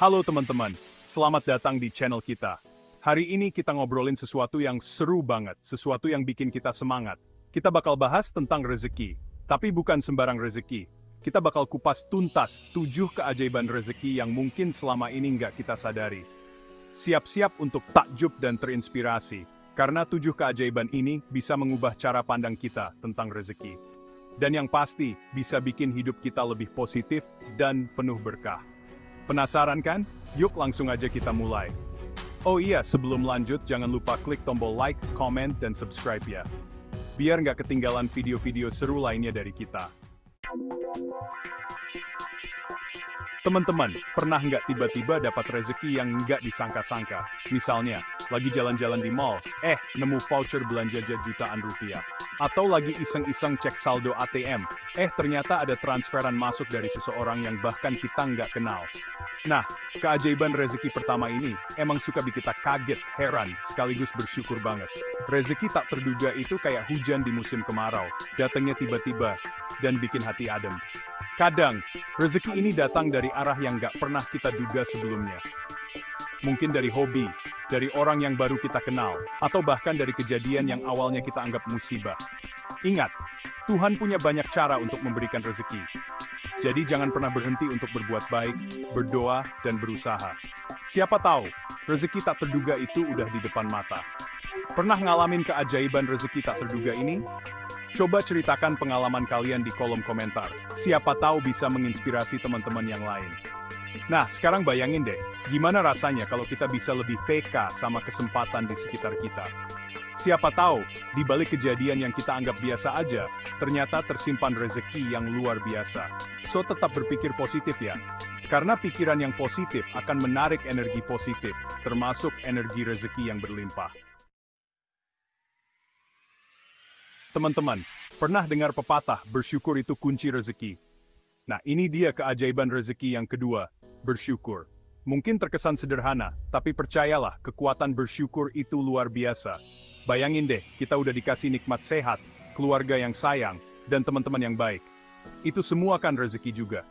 Halo teman-teman, selamat datang di channel kita. Hari ini kita ngobrolin sesuatu yang seru banget, sesuatu yang bikin kita semangat. Kita bakal bahas tentang rezeki, tapi bukan sembarang rezeki. Kita bakal kupas tuntas 7 keajaiban rezeki yang mungkin selama ini nggak kita sadari. Siap-siap untuk takjub dan terinspirasi, karena 7 keajaiban ini bisa mengubah cara pandang kita tentang rezeki. Dan yang pasti, bisa bikin hidup kita lebih positif dan penuh berkah. Penasaran kan? Yuk langsung aja kita mulai. Oh iya, sebelum lanjut jangan lupa klik tombol like, comment, dan subscribe ya. Biar nggak ketinggalan video-video seru lainnya dari kita. Teman-teman, pernah nggak tiba-tiba dapat rezeki yang nggak disangka-sangka? Misalnya, lagi jalan-jalan di mall, nemu voucher belanja jutaan rupiah. Atau lagi iseng-iseng cek saldo ATM, ternyata ada transferan masuk dari seseorang yang bahkan kita nggak kenal. Nah, keajaiban rezeki pertama ini emang suka bikin kita kaget, heran, sekaligus bersyukur banget. Rezeki tak terduga itu kayak hujan di musim kemarau, datangnya tiba-tiba, dan bikin hati adem. Kadang, rezeki ini datang dari arah yang nggak pernah kita duga sebelumnya. Mungkin dari hobi, dari orang yang baru kita kenal, atau bahkan dari kejadian yang awalnya kita anggap musibah. Ingat, Tuhan punya banyak cara untuk memberikan rezeki. Jadi jangan pernah berhenti untuk berbuat baik, berdoa, dan berusaha. Siapa tahu, rezeki tak terduga itu udah di depan mata. Pernah ngalamin keajaiban rezeki tak terduga ini? Coba ceritakan pengalaman kalian di kolom komentar. Siapa tahu bisa menginspirasi teman-teman yang lain. Nah, sekarang bayangin deh, gimana rasanya kalau kita bisa lebih peka sama kesempatan di sekitar kita. Siapa tahu, di balik kejadian yang kita anggap biasa aja, ternyata tersimpan rezeki yang luar biasa. So, tetap berpikir positif ya. Karena pikiran yang positif akan menarik energi positif, termasuk energi rezeki yang berlimpah. Teman-teman, pernah dengar pepatah bersyukur itu kunci rezeki? Nah, ini dia keajaiban rezeki yang kedua, bersyukur. Mungkin terkesan sederhana, tapi percayalah, kekuatan bersyukur itu luar biasa. Bayangin deh, kita udah dikasih nikmat sehat, keluarga yang sayang, dan teman-teman yang baik. Itu semua kan rezeki juga.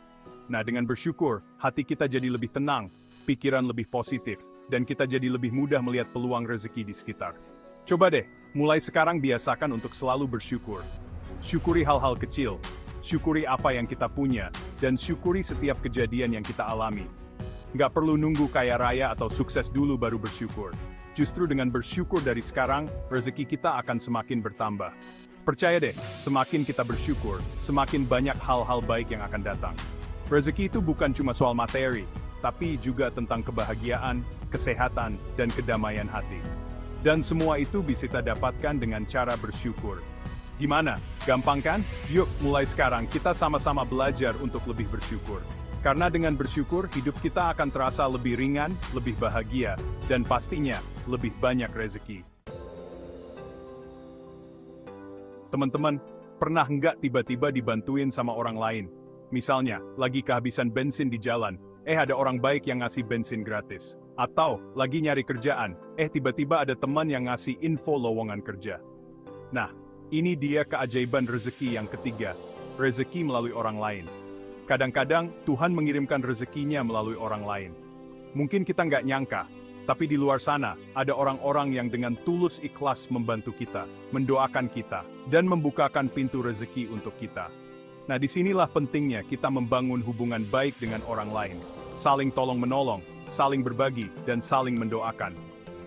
Nah, dengan bersyukur, hati kita jadi lebih tenang, pikiran lebih positif, dan kita jadi lebih mudah melihat peluang rezeki di sekitar. Coba deh, mulai sekarang biasakan untuk selalu bersyukur. Syukuri hal-hal kecil, syukuri apa yang kita punya, dan syukuri setiap kejadian yang kita alami. Nggak perlu nunggu kaya raya atau sukses dulu baru bersyukur. Justru dengan bersyukur dari sekarang, rezeki kita akan semakin bertambah. Percaya deh, semakin kita bersyukur, semakin banyak hal-hal baik yang akan datang. Rezeki itu bukan cuma soal materi, tapi juga tentang kebahagiaan, kesehatan, dan kedamaian hati. Dan semua itu bisa kita dapatkan dengan cara bersyukur. Gimana? Gampang kan? Yuk, mulai sekarang kita sama-sama belajar untuk lebih bersyukur. Karena dengan bersyukur, hidup kita akan terasa lebih ringan, lebih bahagia, dan pastinya, lebih banyak rezeki. Teman-teman, pernah nggak tiba-tiba dibantuin sama orang lain? Misalnya, lagi kehabisan bensin di jalan, ada orang baik yang ngasih bensin gratis. Atau, lagi nyari kerjaan, tiba-tiba ada teman yang ngasih info lowongan kerja. Nah, ini dia keajaiban rezeki yang ketiga, rezeki melalui orang lain. Kadang-kadang, Tuhan mengirimkan rezekinya melalui orang lain. Mungkin kita nggak nyangka, tapi di luar sana, ada orang-orang yang dengan tulus ikhlas membantu kita, mendoakan kita, dan membukakan pintu rezeki untuk kita. Nah, disinilah pentingnya kita membangun hubungan baik dengan orang lain. Saling tolong-menolong, saling berbagi, dan saling mendoakan.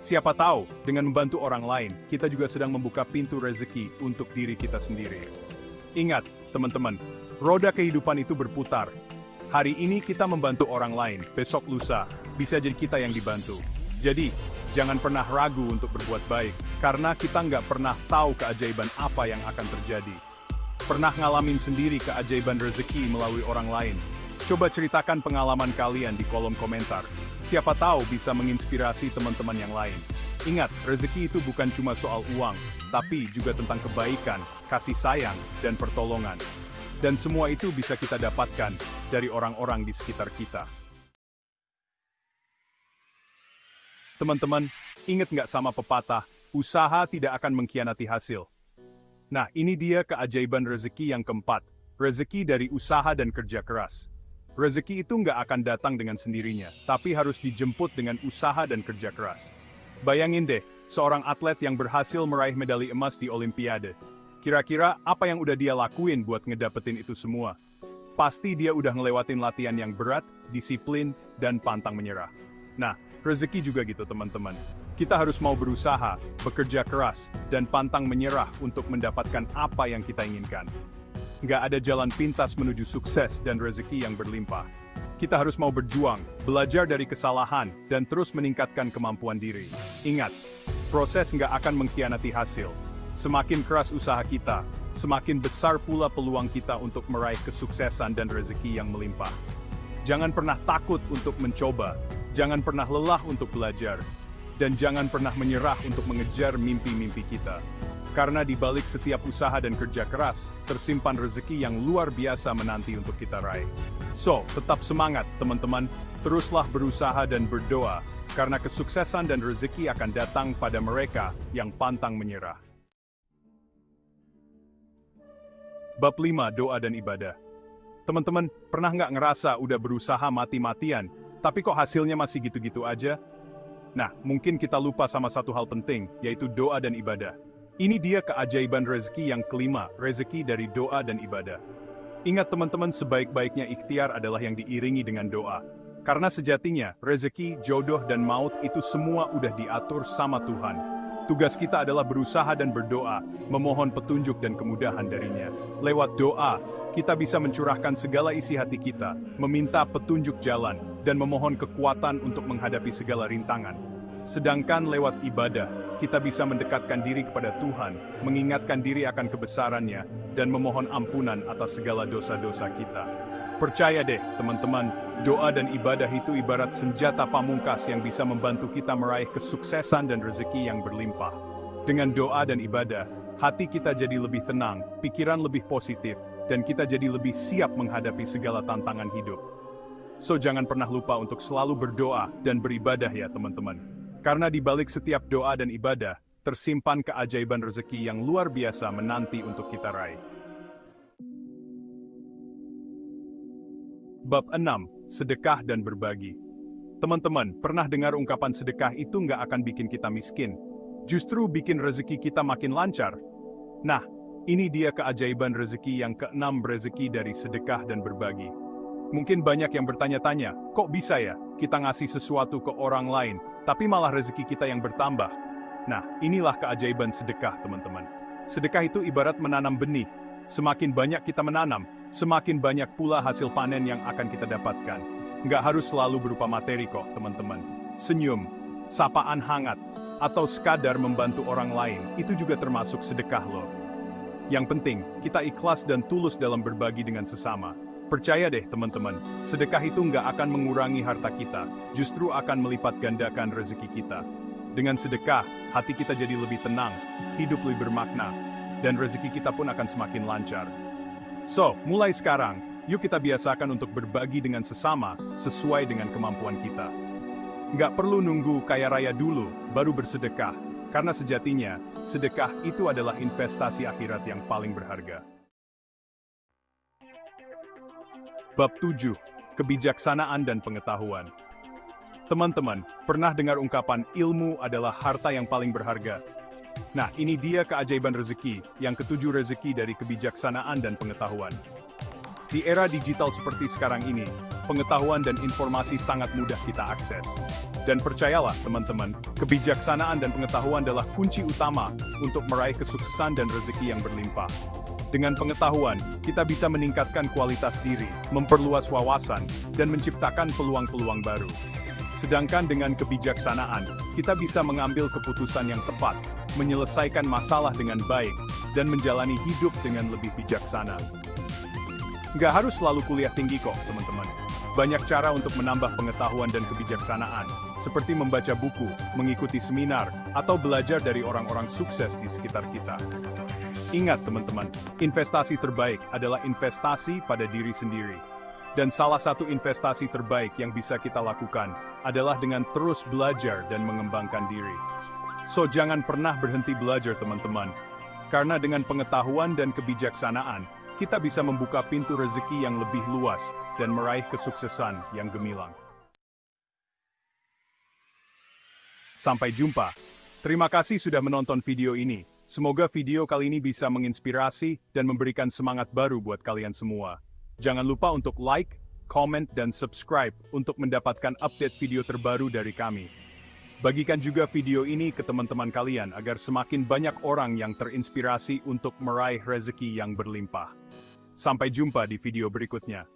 Siapa tahu, dengan membantu orang lain, kita juga sedang membuka pintu rezeki untuk diri kita sendiri. Ingat, teman-teman, roda kehidupan itu berputar. Hari ini kita membantu orang lain, besok lusa, bisa jadi kita yang dibantu. Jadi, jangan pernah ragu untuk berbuat baik, karena kita nggak pernah tahu keajaiban apa yang akan terjadi. Pernah ngalamin sendiri keajaiban rezeki melalui orang lain? Coba ceritakan pengalaman kalian di kolom komentar. Siapa tahu bisa menginspirasi teman-teman yang lain. Ingat, rezeki itu bukan cuma soal uang, tapi juga tentang kebaikan, kasih sayang, dan pertolongan. Dan semua itu bisa kita dapatkan dari orang-orang di sekitar kita. Teman-teman, ingat nggak sama pepatah, usaha tidak akan mengkhianati hasil. Nah, ini dia keajaiban rezeki yang keempat, rezeki dari usaha dan kerja keras. rezeki itu nggak akan datang dengan sendirinya, tapi harus dijemput dengan usaha dan kerja keras. Bayangin deh, seorang atlet yang berhasil meraih medali emas di Olimpiade. Kira-kira apa yang udah dia lakuin buat ngedapetin itu semua? Pasti dia udah ngelewatin latihan yang berat, disiplin, dan pantang menyerah. Nah, rezeki juga gitu teman-teman. Kita harus mau berusaha, bekerja keras, dan pantang menyerah untuk mendapatkan apa yang kita inginkan. Nggak ada jalan pintas menuju sukses dan rezeki yang berlimpah. Kita harus mau berjuang, belajar dari kesalahan, dan terus meningkatkan kemampuan diri. Ingat, proses nggak akan mengkhianati hasil. Semakin keras usaha kita, semakin besar pula peluang kita untuk meraih kesuksesan dan rezeki yang melimpah. Jangan pernah takut untuk mencoba, jangan pernah lelah untuk belajar, dan jangan pernah menyerah untuk mengejar mimpi-mimpi kita. Karena di balik setiap usaha dan kerja keras, tersimpan rezeki yang luar biasa menanti untuk kita raih. So, tetap semangat teman-teman, teruslah berusaha dan berdoa, karena kesuksesan dan rezeki akan datang pada mereka yang pantang menyerah. Bab 5, Doa dan Ibadah. Teman-teman, pernah nggak ngerasa udah berusaha mati-matian, tapi kok hasilnya masih gitu-gitu aja? Nah, mungkin kita lupa sama satu hal penting, yaitu doa dan ibadah. Ini dia keajaiban rezeki yang kelima, rezeki dari doa dan ibadah. Ingat teman-teman, sebaik-baiknya ikhtiar adalah yang diiringi dengan doa. Karena sejatinya, rezeki, jodoh, dan maut itu semua udah diatur sama Tuhan. Tugas kita adalah berusaha dan berdoa, memohon petunjuk dan kemudahan darinya. Lewat doa, kita bisa mencurahkan segala isi hati kita, meminta petunjuk jalan, dan memohon kekuatan untuk menghadapi segala rintangan. Sedangkan lewat ibadah, kita bisa mendekatkan diri kepada Tuhan, mengingatkan diri akan kebesarannya, dan memohon ampunan atas segala dosa-dosa kita. Percaya deh, teman-teman, doa dan ibadah itu ibarat senjata pamungkas yang bisa membantu kita meraih kesuksesan dan rezeki yang berlimpah. Dengan doa dan ibadah, hati kita jadi lebih tenang, pikiran lebih positif, dan kita jadi lebih siap menghadapi segala tantangan hidup. So, jangan pernah lupa untuk selalu berdoa dan beribadah ya teman-teman. Karena di balik setiap doa dan ibadah, tersimpan keajaiban rezeki yang luar biasa menanti untuk kita raih. Bab 6, Sedekah dan Berbagi. Teman-teman, pernah dengar ungkapan sedekah itu nggak akan bikin kita miskin, justru bikin rezeki kita makin lancar? Nah, ini dia keajaiban rezeki yang keenam, rezeki dari sedekah dan berbagi. Mungkin banyak yang bertanya-tanya, kok bisa ya kita ngasih sesuatu ke orang lain, tapi malah rezeki kita yang bertambah? Nah, inilah keajaiban sedekah teman-teman. Sedekah itu ibarat menanam benih. Semakin banyak kita menanam, semakin banyak pula hasil panen yang akan kita dapatkan. Nggak harus selalu berupa materi kok, teman-teman. Senyum, sapaan hangat, atau sekadar membantu orang lain, itu juga termasuk sedekah loh. Yang penting, kita ikhlas dan tulus dalam berbagi dengan sesama. Percaya deh teman-teman, sedekah itu nggak akan mengurangi harta kita, justru akan melipat gandakan rezeki kita. Dengan sedekah, hati kita jadi lebih tenang, hidup lebih bermakna, dan rezeki kita pun akan semakin lancar. So, mulai sekarang, yuk kita biasakan untuk berbagi dengan sesama, sesuai dengan kemampuan kita. Nggak perlu nunggu kaya raya dulu, baru bersedekah, karena sejatinya, sedekah itu adalah investasi akhirat yang paling berharga. Bab 7, Kebijaksanaan dan Pengetahuan. Teman-teman, pernah dengar ungkapan ilmu adalah harta yang paling berharga? Nah, ini dia keajaiban rezeki, yang ketujuh, rezeki dari kebijaksanaan dan pengetahuan. Di era digital seperti sekarang ini, pengetahuan dan informasi sangat mudah kita akses. Dan percayalah teman-teman, kebijaksanaan dan pengetahuan adalah kunci utama untuk meraih kesuksesan dan rezeki yang berlimpah. Dengan pengetahuan, kita bisa meningkatkan kualitas diri, memperluas wawasan, dan menciptakan peluang-peluang baru. Sedangkan dengan kebijaksanaan, kita bisa mengambil keputusan yang tepat, menyelesaikan masalah dengan baik, dan menjalani hidup dengan lebih bijaksana. Nggak harus selalu kuliah tinggi kok, teman-teman. Banyak cara untuk menambah pengetahuan dan kebijaksanaan, seperti membaca buku, mengikuti seminar, atau belajar dari orang-orang sukses di sekitar kita. Ingat teman-teman, investasi terbaik adalah investasi pada diri sendiri. Dan salah satu investasi terbaik yang bisa kita lakukan adalah dengan terus belajar dan mengembangkan diri. So, jangan pernah berhenti belajar teman-teman. Karena dengan pengetahuan dan kebijaksanaan, kita bisa membuka pintu rezeki yang lebih luas dan meraih kesuksesan yang gemilang. Sampai jumpa. Terima kasih sudah menonton video ini. Semoga video kali ini bisa menginspirasi dan memberikan semangat baru buat kalian semua. Jangan lupa untuk like, comment, dan subscribe untuk mendapatkan update video terbaru dari kami. Bagikan juga video ini ke teman-teman kalian agar semakin banyak orang yang terinspirasi untuk meraih rezeki yang berlimpah. Sampai jumpa di video berikutnya.